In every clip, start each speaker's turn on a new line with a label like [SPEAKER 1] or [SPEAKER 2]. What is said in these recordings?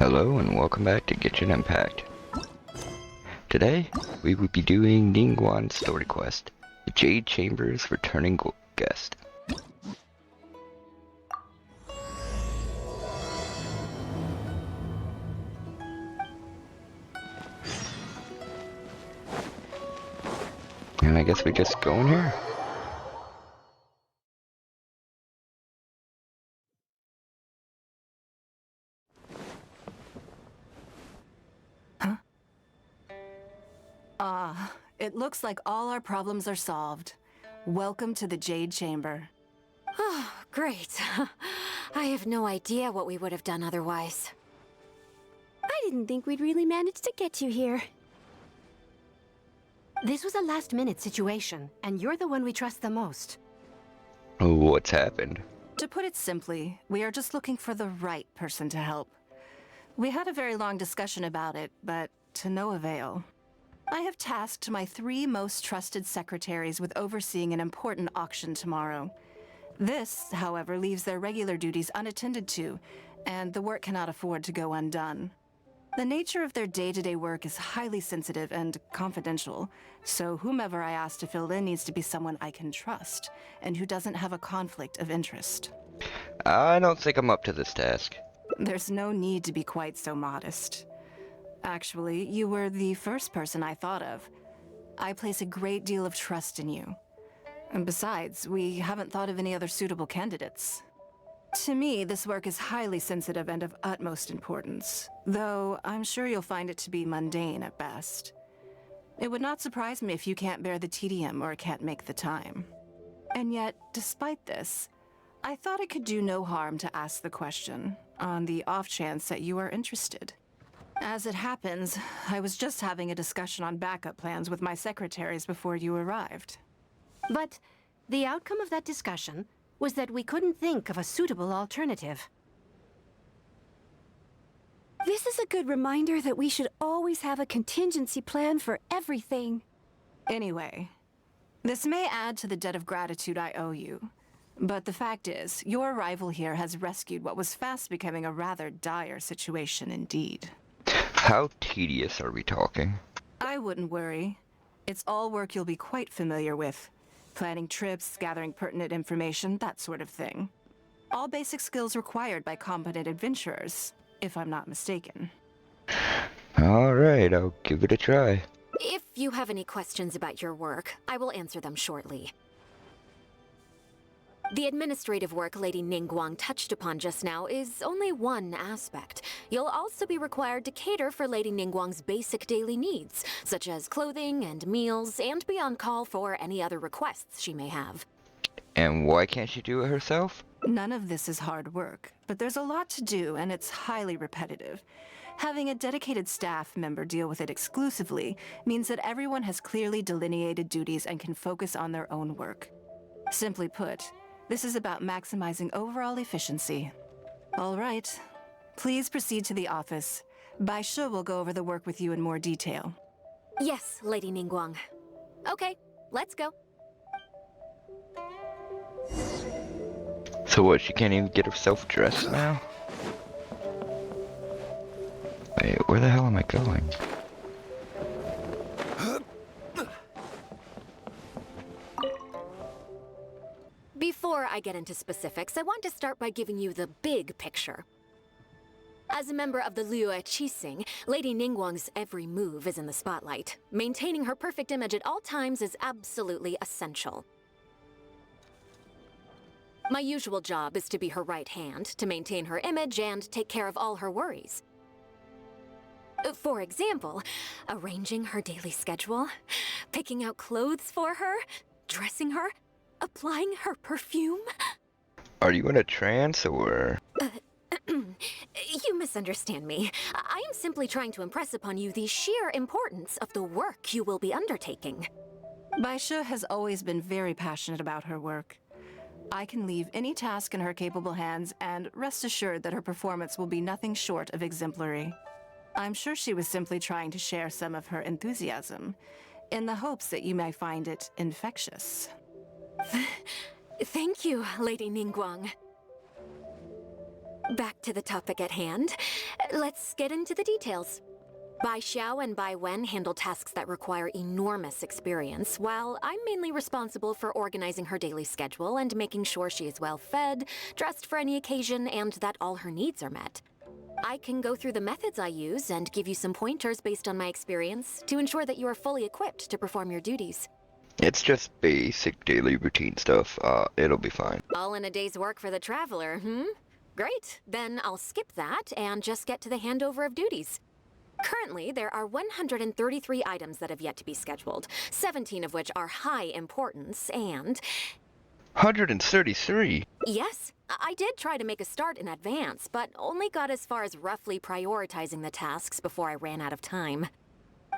[SPEAKER 1] Hello and welcome back to Genshin Impact. Today, we will be doing Ningguang's story quest, the Jade Chamber's returning guest. And I guess we just go in here.
[SPEAKER 2] It looks like all our problems are solved. Welcome to the Jade Chamber.
[SPEAKER 3] Oh, great. I have no idea what we would have done otherwise.
[SPEAKER 4] I didn't think we'd really manage to get you here.
[SPEAKER 5] This was a last-minute situation, and you're the one we trust the most.
[SPEAKER 1] What's happened?
[SPEAKER 2] To put it simply, we are just looking for the right person to help. We had a very long discussion about it, but to no avail. I have tasked my 3 most trusted secretaries with overseeing an important auction tomorrow. This, however, leaves their regular duties unattended to, and the work cannot afford to go undone. The nature of their day-to-day work is highly sensitive and confidential, so whomever I ask to fill in needs to be someone I can trust, and who doesn't have a conflict of interest.
[SPEAKER 1] I don't think I'm up to this task.
[SPEAKER 2] There's no need to be quite so modest. Actually, you were the first person I thought of. I place a great deal of trust in you. And besides, we haven't thought of any other suitable candidates. To me, this work is highly sensitive and of utmost importance, though I'm sure you'll find it to be mundane at best. It would not surprise me if you can't bear the tedium or can't make the time. And yet, despite this, I thought it could do no harm to ask the question, on the off chance that you are interested. As it happens, I was just having a discussion on backup plans with my secretaries before you arrived.
[SPEAKER 5] But the outcome of that discussion was that we couldn't think of a suitable alternative.
[SPEAKER 4] This is a good reminder that we should always have a contingency plan for everything.
[SPEAKER 2] Anyway, this may add to the debt of gratitude I owe you. But the fact is, your arrival here has rescued what was fast becoming a rather dire situation indeed.
[SPEAKER 1] How tedious are we talking?
[SPEAKER 2] I wouldn't worry. It's all work you'll be quite familiar with. Planning trips, gathering pertinent information, that sort of thing. All basic skills required by competent adventurers, if I'm not mistaken.
[SPEAKER 1] Alright, I'll give it a try.
[SPEAKER 3] If you have any questions about your work, I will answer them shortly. The administrative work Lady Ningguang touched upon just now is only one aspect. You'll also be required to cater for Lady Ningguang's basic daily needs, such as clothing and meals, and be on call for any other requests she may have.
[SPEAKER 1] And why can't she do it herself?
[SPEAKER 2] None of this is hard work, but there's a lot to do and it's highly repetitive. Having a dedicated staff member deal with it exclusively means that everyone has clearly delineated duties and can focus on their own work. Simply put, this is about maximizing overall efficiency. All right. Please proceed to the office. Bai Shi will go over the work with you in more detail.
[SPEAKER 3] Yes, Lady Ningguang. Okay, let's go.
[SPEAKER 1] So what, she can't even get herself dressed now? Wait, where the hell am I going?
[SPEAKER 3] Before I get into specifics, I want to start by giving you the big picture. As a member of the Liyue Qixing, Lady Ningguang's every move is in the spotlight. Maintaining her perfect image at all times is absolutely essential. My usual job is to be her right hand, to maintain her image and take care of all her worries. For example, arranging her daily schedule, picking out clothes for her, dressing her, applying her perfume.
[SPEAKER 1] Are you in a trance or?
[SPEAKER 3] You misunderstand me. I am simply trying to impress upon you the sheer importance of the work you will be undertaking.
[SPEAKER 2] Bai Shi has always been very passionate about her work. I can leave any task in her capable hands and rest assured that her performance will be nothing short of exemplary. I'm sure she was simply trying to share some of her enthusiasm, in the hopes that you may find it infectious.
[SPEAKER 3] Thank you, Lady Ningguang. Back to the topic at hand. Let's get into the details. Bai Xiao and Bai Wen handle tasks that require enormous experience, while I'm mainly responsible for organizing her daily schedule and making sure she is well fed, dressed for any occasion, and that all her needs are met. I can go through the methods I use and give you some pointers based on my experience to ensure that you are fully equipped to perform your duties.
[SPEAKER 1] It's just basic daily routine stuff. It'll be fine.
[SPEAKER 3] All in a day's work for the traveler, Great. Then I'll skip that and just get to the handover of duties. Currently, there are 133 items that have yet to be scheduled, 17 of which are high importance, and...
[SPEAKER 1] 133?
[SPEAKER 3] Yes, I did try to make a start in advance, but only got as far as roughly prioritizing the tasks before I ran out of time.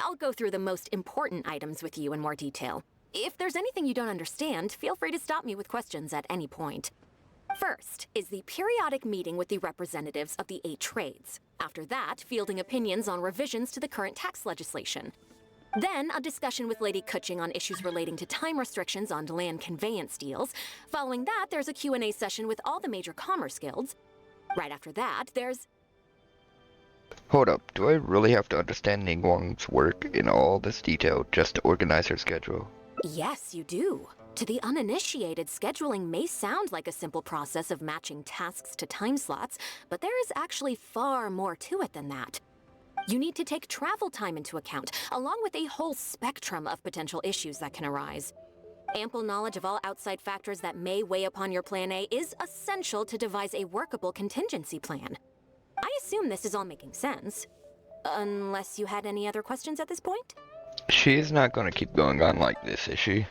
[SPEAKER 3] I'll go through the most important items with you in more detail. If there's anything you don't understand, feel free to stop me with questions at any point. First is the periodic meeting with the representatives of the 8 trades. After that, fielding opinions on revisions to the current tax legislation. Then, a discussion with Lady Kuching on issues relating to time restrictions on land conveyance deals. Following that, there's a Q&A session with all the major commerce guilds. Right after that, there's...
[SPEAKER 1] Hold up, do I really have to understand Ningguang's work in all this detail just to organize her schedule?
[SPEAKER 3] Yes, you do. To the uninitiated, scheduling may sound like a simple process of matching tasks to time slots, but there is actually far more to it than that. You need to take travel time into account, along with a whole spectrum of potential issues that can arise. Ample knowledge of all outside factors that may weigh upon your Plan A is essential to devise a workable contingency plan. I assume this is all making sense. Unless you had any other questions at this point?
[SPEAKER 1] She's not gonna keep going on like this, is she?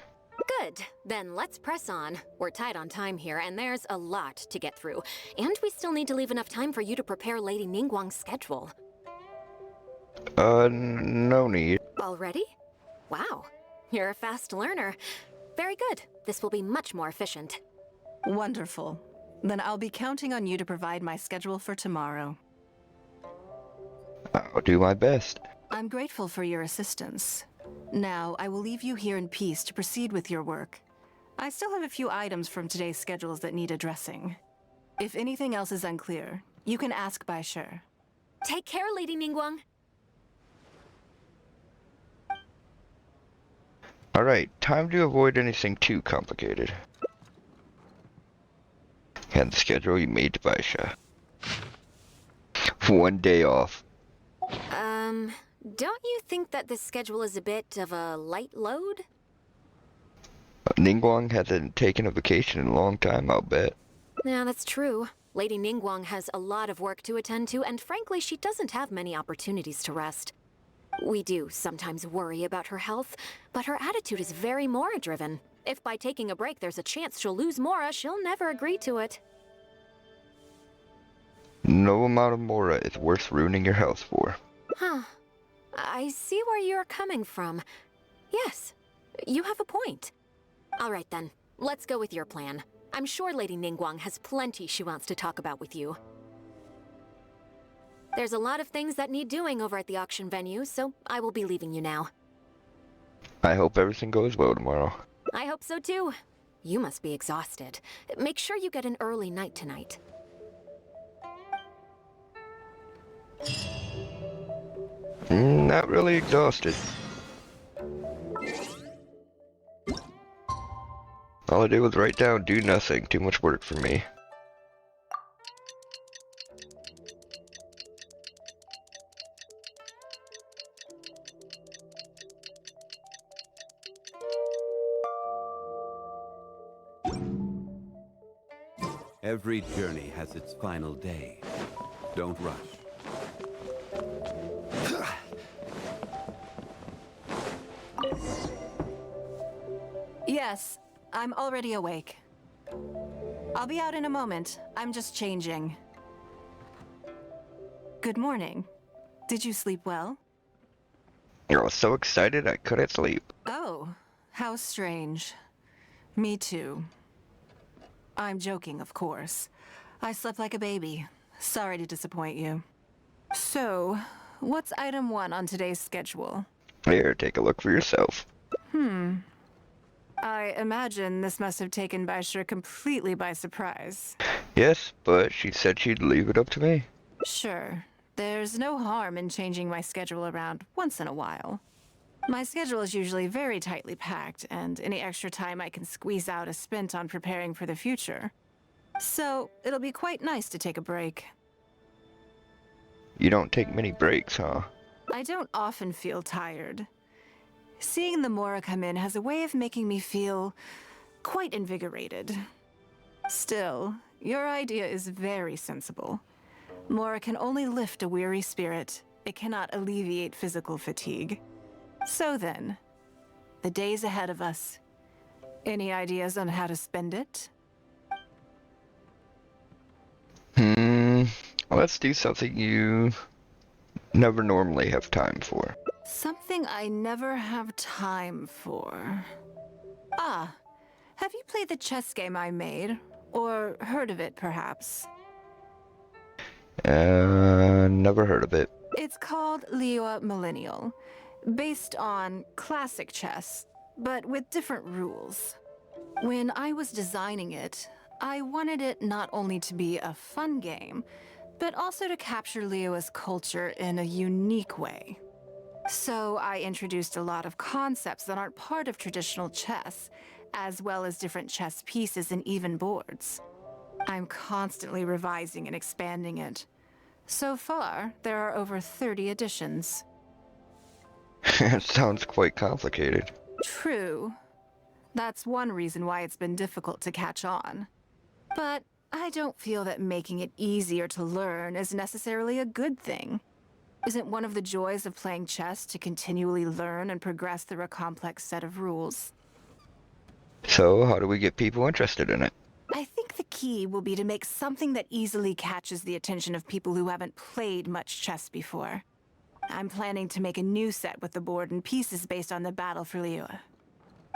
[SPEAKER 3] Good. Then let's press on. We're tight on time here, and there's a lot to get through. And we still need to leave enough time for you to prepare Lady Ningguang's schedule.
[SPEAKER 1] No need.
[SPEAKER 3] Already? Wow. You're a fast learner. Very good. This will be much more efficient.
[SPEAKER 2] Wonderful. Then I'll be counting on you to provide my schedule for tomorrow.
[SPEAKER 1] I'll do my best.
[SPEAKER 2] I'm grateful for your assistance. Now, I will leave you here in peace to proceed with your work. I still have a few items from today's schedules that need addressing. If anything else is unclear, you can ask Bai Shi.
[SPEAKER 3] Take care, Lady Ningguang.
[SPEAKER 1] Alright, time to avoid anything too complicated. And the schedule you made to Bai Shi. 1 day off.
[SPEAKER 3] Don't you think that this schedule is a bit of a light load?
[SPEAKER 1] Ningguang hasn't taken a vacation in a long time, I'll bet.
[SPEAKER 3] Yeah, that's true. Lady Ningguang has a lot of work to attend to, and frankly, she doesn't have many opportunities to rest. We do sometimes worry about her health, but her attitude is very Mora-driven. If by taking a break there's a chance she'll lose Mora, she'll never agree to it.
[SPEAKER 1] No amount of Mora is worth ruining your health for.
[SPEAKER 3] Huh. I see where you're coming from. Yes, you have a point. All right then, let's go with your plan. I'm sure Lady Ningguang has plenty she wants to talk about with you. There's a lot of things that need doing over at the auction venue, so I will be leaving you now.
[SPEAKER 1] I hope everything goes well tomorrow.
[SPEAKER 3] I hope so too. You must be exhausted. Make sure you get an early night tonight.
[SPEAKER 1] Not really exhausted. All I did was write down, do nothing. Too much work for me.
[SPEAKER 6] Every journey has its final day. Don't rush.
[SPEAKER 2] Yes, I'm already awake. I'll be out in a moment. I'm just changing. Good morning. Did you sleep well?
[SPEAKER 1] I was so excited I couldn't sleep.
[SPEAKER 2] Oh, how strange. Me too. I'm joking, of course. I slept like a baby. Sorry to disappoint you. So, what's item 1 on today's schedule?
[SPEAKER 1] Here, take a look for yourself.
[SPEAKER 2] I imagine this must have taken Bai Shi completely by surprise.
[SPEAKER 1] Yes, but she said she'd leave it up to me.
[SPEAKER 2] Sure, there's no harm in changing my schedule around once in a while. My schedule is usually very tightly packed, and any extra time I can squeeze out is spent on preparing for the future. So, it'll be quite nice to take a break.
[SPEAKER 1] You don't take many breaks, huh?
[SPEAKER 2] I don't often feel tired. Seeing the Mora come in has a way of making me feel quite invigorated. Still, your idea is very sensible. Mora can only lift a weary spirit. It cannot alleviate physical fatigue. So then, the days ahead of us. Any ideas on how to spend it?
[SPEAKER 1] Let's do something you never normally have time for.
[SPEAKER 2] Something I never have time for. Ah, have you played the chess game I made? Or heard of it, perhaps?
[SPEAKER 1] Never heard of it.
[SPEAKER 2] It's called Liyue Millennial, based on classic chess, but with different rules. When I was designing it, I wanted it not only to be a fun game, but also to capture Liyue's culture in a unique way. So I introduced a lot of concepts that aren't part of traditional chess, as well as different chess pieces and even boards. I'm constantly revising and expanding it. So far, there are over 30 editions.
[SPEAKER 1] It sounds quite complicated.
[SPEAKER 2] True. That's one reason why it's been difficult to catch on. But I don't feel that making it easier to learn is necessarily a good thing. Isn't one of the joys of playing chess to continually learn and progress through a complex set of rules?
[SPEAKER 1] So, how do we get people interested in it?
[SPEAKER 2] I think the key will be to make something that easily catches the attention of people who haven't played much chess before. I'm planning to make a new set with the board and pieces based on the battle for Liyue.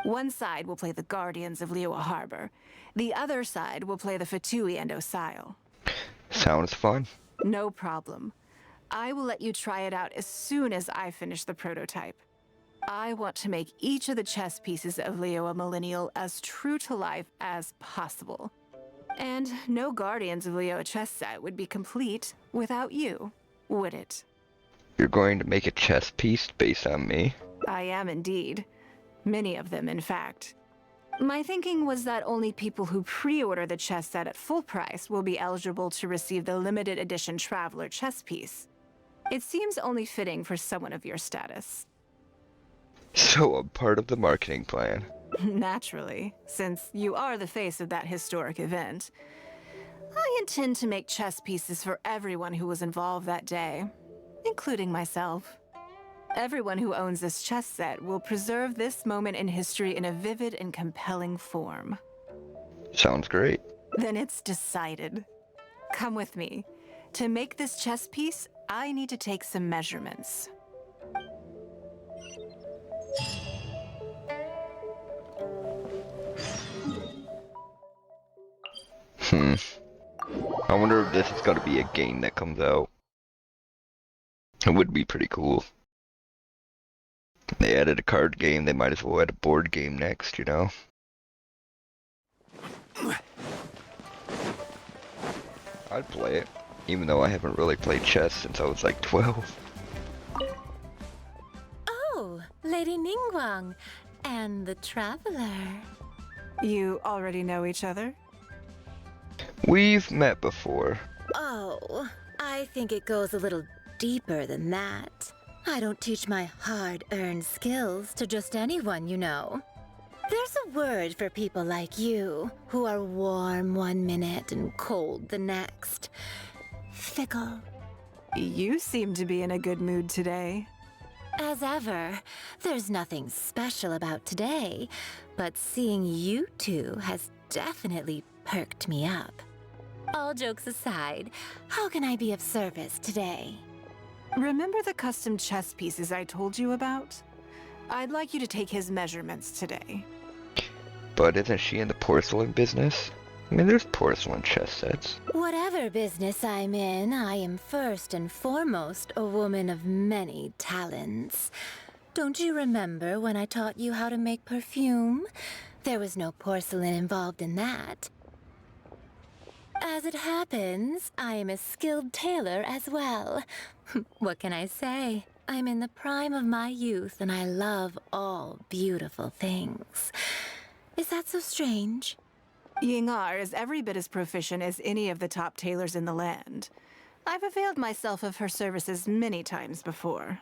[SPEAKER 2] One side will play the Guardians of Liyue Harbor. The other side will play the Fatui and Osile.
[SPEAKER 1] Sounds fun.
[SPEAKER 2] No problem. I will let you try it out as soon as I finish the prototype. I want to make each of the chess pieces of Liyue Millennial as true to life as possible. And no Guardians of Liyue chess set would be complete without you, would it?
[SPEAKER 1] You're going to make a chess piece based on me?
[SPEAKER 2] I am indeed. Many of them, in fact. My thinking was that only people who pre-order the chess set at full price will be eligible to receive the limited edition Traveler chess piece. It seems only fitting for someone of your status.
[SPEAKER 1] So I'm part of the marketing plan.
[SPEAKER 2] Naturally, since you are the face of that historic event. I intend to make chess pieces for everyone who was involved that day, including myself. Everyone who owns this chess set will preserve this moment in history in a vivid and compelling form.
[SPEAKER 1] Sounds great.
[SPEAKER 2] Then it's decided. Come with me. To make this chess piece, I need to take some measurements.
[SPEAKER 1] I wonder if this is gonna be a game that comes out. It would be pretty cool. They added a card game, they might as well add a board game next, you know? I'd play it, even though I haven't really played chess since I was like 12.
[SPEAKER 3] Oh, Lady Ningguang and the Traveler.
[SPEAKER 2] You already know each other?
[SPEAKER 1] We've met before.
[SPEAKER 3] Oh, I think it goes a little deeper than that. I don't teach my hard-earned skills to just anyone, you know. There's a word for people like you, who are warm one minute and cold the next. Fickle.
[SPEAKER 2] You seem to be in a good mood today.
[SPEAKER 3] As ever, there's nothing special about today, but seeing you two has definitely perked me up. All jokes aside, how can I be of service today?
[SPEAKER 2] Remember the custom chess pieces I told you about? I'd like you to take his measurements today.
[SPEAKER 1] But isn't she in the porcelain business? I mean, there's porcelain chess sets.
[SPEAKER 3] Whatever business I'm in, I am first and foremost a woman of many talents. Don't you remember when I taught you how to make perfume? There was no porcelain involved in that. As it happens, I am a skilled tailor as well. What can I say? I'm in the prime of my youth and I love all beautiful things. Is that so strange?
[SPEAKER 2] Yingar is every bit as proficient as any of the top tailors in the land. I've availed myself of her services many times before.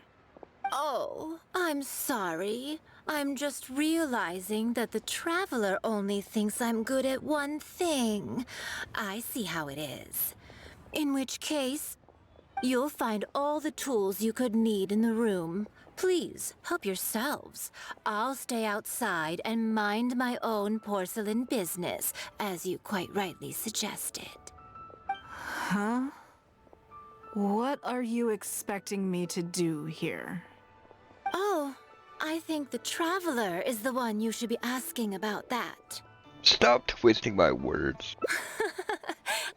[SPEAKER 3] Oh, I'm sorry. I'm just realizing that the Traveler only thinks I'm good at one thing. I see how it is. In which case, you'll find all the tools you could need in the room. Please, help yourselves. I'll stay outside and mind my own porcelain business, as you quite rightly suggested.
[SPEAKER 2] Huh? What are you expecting me to do here?
[SPEAKER 3] Oh, I think the Traveler is the one you should be asking about that.
[SPEAKER 1] Stop twisting my words.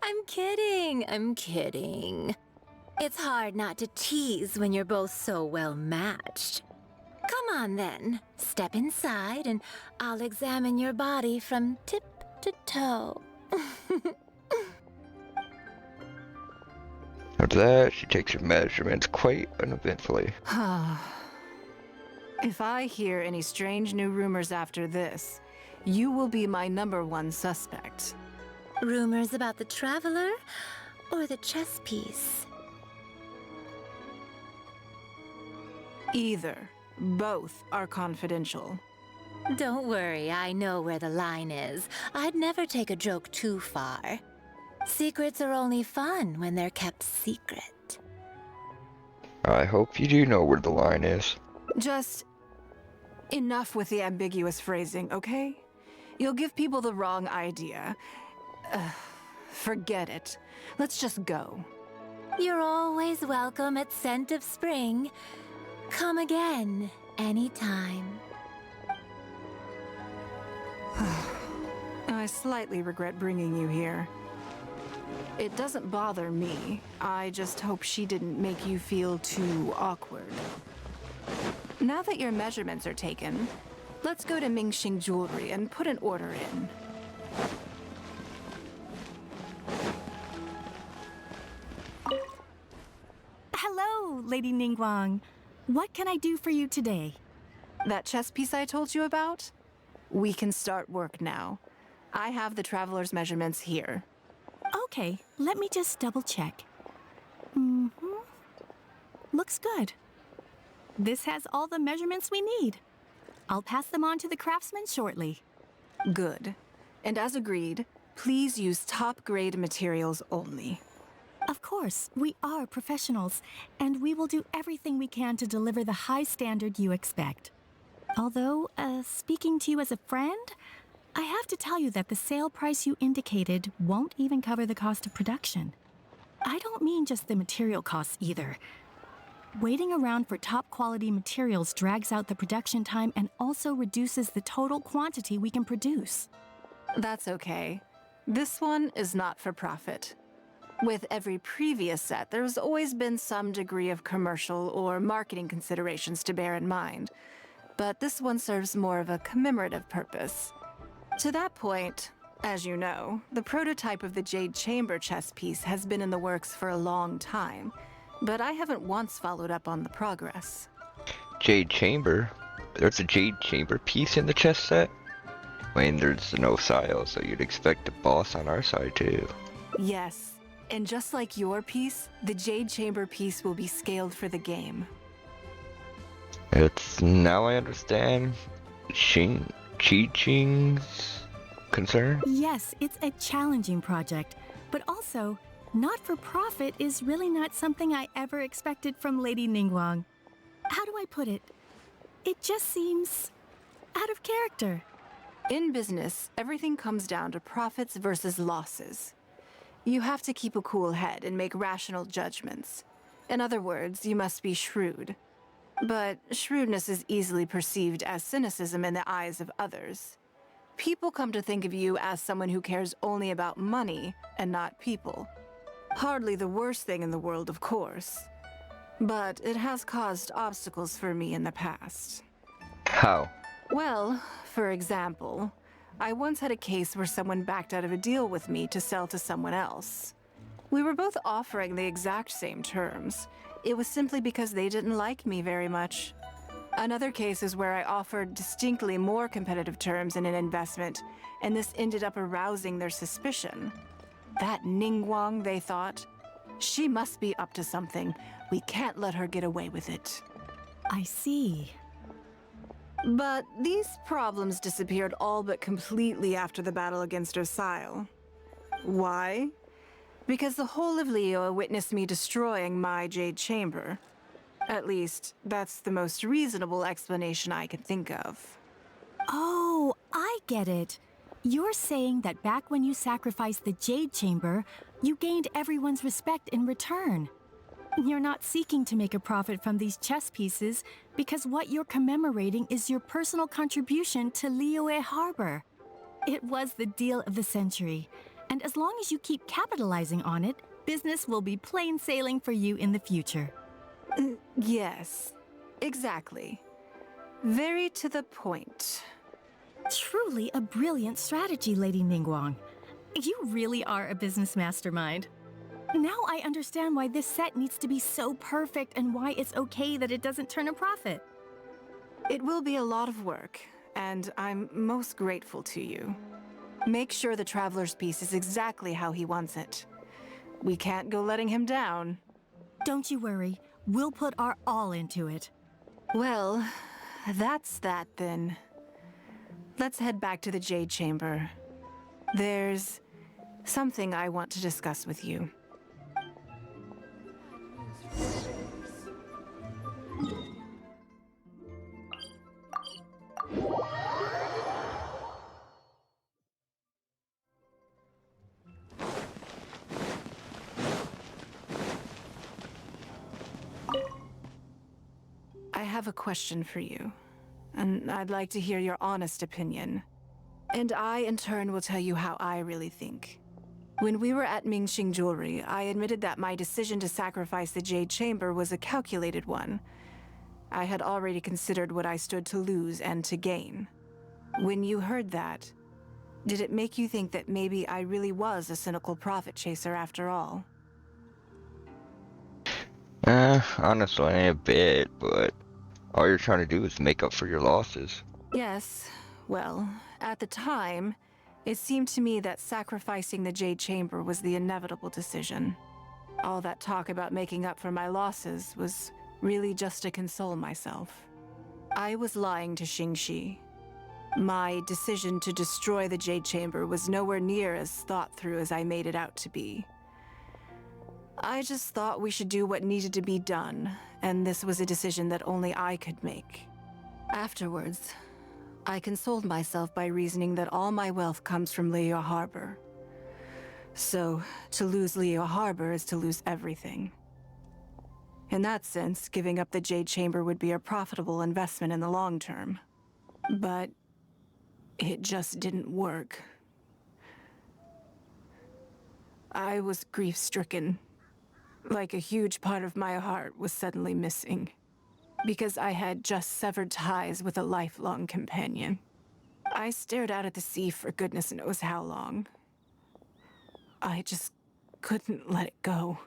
[SPEAKER 3] I'm kidding, I'm kidding. It's hard not to tease when you're both so well matched. Come on then, step inside and I'll examine your body from tip to toe.
[SPEAKER 1] After that, she takes her measurements quite uneventfully.
[SPEAKER 2] If I hear any strange new rumors after this, you will be my #1 suspect.
[SPEAKER 3] Rumors about the Traveler or the chess piece?
[SPEAKER 2] Either. Both are confidential.
[SPEAKER 3] Don't worry, I know where the line is. I'd never take a joke too far. Secrets are only fun when they're kept secret.
[SPEAKER 1] I hope you do know where the line is.
[SPEAKER 2] Just enough with the ambiguous phrasing, okay? You'll give people the wrong idea. Forget it. Let's just go.
[SPEAKER 3] You're always welcome at Scent of Spring. Come again, anytime.
[SPEAKER 2] I slightly regret bringing you here. It doesn't bother me. I just hope she didn't make you feel too awkward. Now that your measurements are taken, let's go to Mingxing Jewelry and put an order in.
[SPEAKER 7] Hello, Lady Ningguang. What can I do for you today?
[SPEAKER 2] That chess piece I told you about? We can start work now. I have the Traveler's measurements here.
[SPEAKER 7] Okay, let me just double check. Looks good. This has all the measurements we need. I'll pass them on to the craftsman shortly.
[SPEAKER 2] Good. And as agreed, please use top-grade materials only.
[SPEAKER 7] Of course, we are professionals, and we will do everything we can to deliver the high standard you expect. Although, speaking to you as a friend, I have to tell you that the sale price you indicated won't even cover the cost of production. I don't mean just the material costs either. Waiting around for top quality materials drags out the production time and also reduces the total quantity we can produce.
[SPEAKER 2] That's okay. This one is not for profit. With every previous set, there's always been some degree of commercial or marketing considerations to bear in mind. But this one serves more of a commemorative purpose. To that point, as you know, the prototype of the Jade Chamber chess piece has been in the works for a long time, but I haven't once followed up on the progress.
[SPEAKER 1] Jade Chamber? There's a Jade Chamber piece in the chess set? I mean, there's no Sile, so you'd expect a boss on our side too.
[SPEAKER 2] Yes, and just like your piece, the Jade Chamber piece will be scaled for the game.
[SPEAKER 1] Now I understand Ching's concern?
[SPEAKER 7] Yes, it's a challenging project, but also, not-for-profit is really not something I ever expected from Lady Ningguang. How do I put it? It just seems out of character.
[SPEAKER 2] In business, everything comes down to profits versus losses. You have to keep a cool head and make rational judgments. In other words, you must be shrewd. But shrewdness is easily perceived as cynicism in the eyes of others. People come to think of you as someone who cares only about money and not people. Hardly the worst thing in the world, of course. But it has caused obstacles for me in the past.
[SPEAKER 1] How?
[SPEAKER 2] Well, for example, I once had a case where someone backed out of a deal with me to sell to someone else. We were both offering the exact same terms. It was simply because they didn't like me very much. Another case is where I offered distinctly more competitive terms in an investment, and this ended up arousing their suspicion. That Ningguang, they thought. She must be up to something. We can't let her get away with it.
[SPEAKER 7] I see.
[SPEAKER 2] But these problems disappeared all but completely after the battle against Osile. Why? Because the whole of Liyue witnessed me destroying my Jade Chamber. At least, that's the most reasonable explanation I can think of.
[SPEAKER 7] Oh, I get it. You're saying that back when you sacrificed the Jade Chamber, you gained everyone's respect in return. You're not seeking to make a profit from these chess pieces because what you're commemorating is your personal contribution to Liyue Harbor. It was the deal of the century, and as long as you keep capitalizing on it, business will be plain sailing for you in the future.
[SPEAKER 2] Yes, exactly. Very to the point.
[SPEAKER 7] Truly a brilliant strategy, Lady Ningguang. You really are a business mastermind. Now I understand why this set needs to be so perfect and why it's okay that it doesn't turn a profit.
[SPEAKER 2] It will be a lot of work, and I'm most grateful to you. Make sure the Traveler's piece is exactly how he wants it. We can't go letting him down.
[SPEAKER 7] Don't you worry, we'll put our all into it.
[SPEAKER 2] Well, that's that then. Let's head back to the Jade Chamber. There's something I want to discuss with you. I have a question for you, and I'd like to hear your honest opinion. And I, in turn, will tell you how I really think. When we were at Mingxing Jewelry, I admitted that my decision to sacrifice the Jade Chamber was a calculated one. I had already considered what I stood to lose and to gain. When you heard that, did it make you think that maybe I really was a cynical profit chaser after all?
[SPEAKER 1] Honestly, a bit, but all you're trying to do is make up for your losses.
[SPEAKER 2] Yes, well, at the time, it seemed to me that sacrificing the Jade Chamber was the inevitable decision. All that talk about making up for my losses was really just to console myself. I was lying to Xingxi. My decision to destroy the Jade Chamber was nowhere near as thought through as I made it out to be. I just thought we should do what needed to be done, and this was a decision that only I could make. Afterwards, I consoled myself by reasoning that all my wealth comes from Liyue Harbor. So, to lose Liyue Harbor is to lose everything. In that sense, giving up the Jade Chamber would be a profitable investment in the long term. But it just didn't work. I was grief-stricken. Like a huge part of my heart was suddenly missing. Because I had just severed ties with a lifelong companion. I stared out at the sea for goodness knows how long. I just couldn't let it go.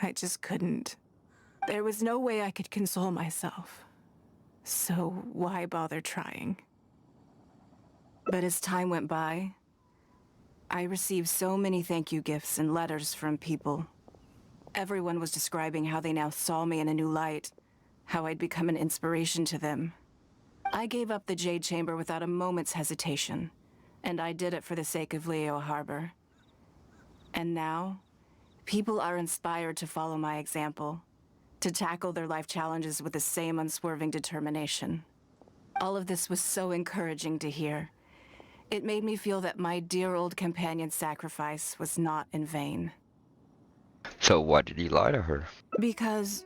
[SPEAKER 2] I just couldn't. There was no way I could console myself. So why bother trying? But as time went by, I received so many thank you gifts and letters from people. Everyone was describing how they now saw me in a new light, how I'd become an inspiration to them. I gave up the Jade Chamber without a moment's hesitation, and I did it for the sake of Liyue Harbor. And now, people are inspired to follow my example, to tackle their life challenges with the same unswerving determination. All of this was so encouraging to hear. It made me feel that my dear old companion's sacrifice was not in vain.
[SPEAKER 1] So why did you lie to her?
[SPEAKER 2] Because,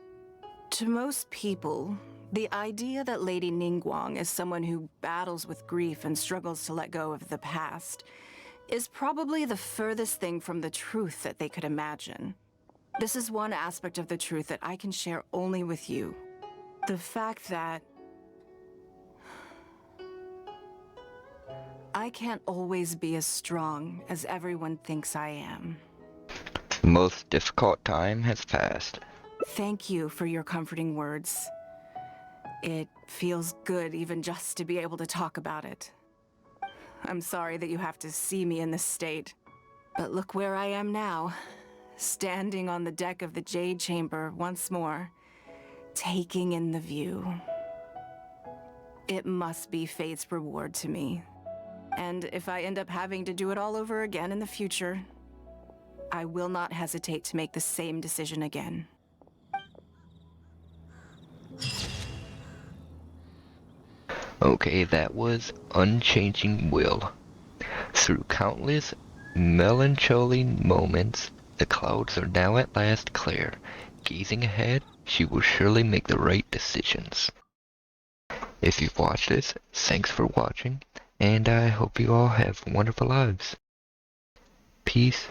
[SPEAKER 2] to most people, the idea that Lady Ningguang is someone who battles with grief and struggles to let go of the past is probably the furthest thing from the truth that they could imagine. This is one aspect of the truth that I can share only with you. The fact that I can't always be as strong as everyone thinks I am.
[SPEAKER 1] The most difficult time has passed.
[SPEAKER 2] Thank you for your comforting words. It feels good even just to be able to talk about it. I'm sorry that you have to see me in this state. But look where I am now, standing on the deck of the Jade Chamber once more, taking in the view. It must be fate's reward to me. And if I end up having to do it all over again in the future, I will not hesitate to make the same decision again.
[SPEAKER 1] Okay, that was Unchanging Will. Through countless melancholy moments, the clouds are now at last clear. Gazing ahead, she will surely make the right decisions. If you've watched this, thanks for watching, and I hope you all have wonderful lives. Peace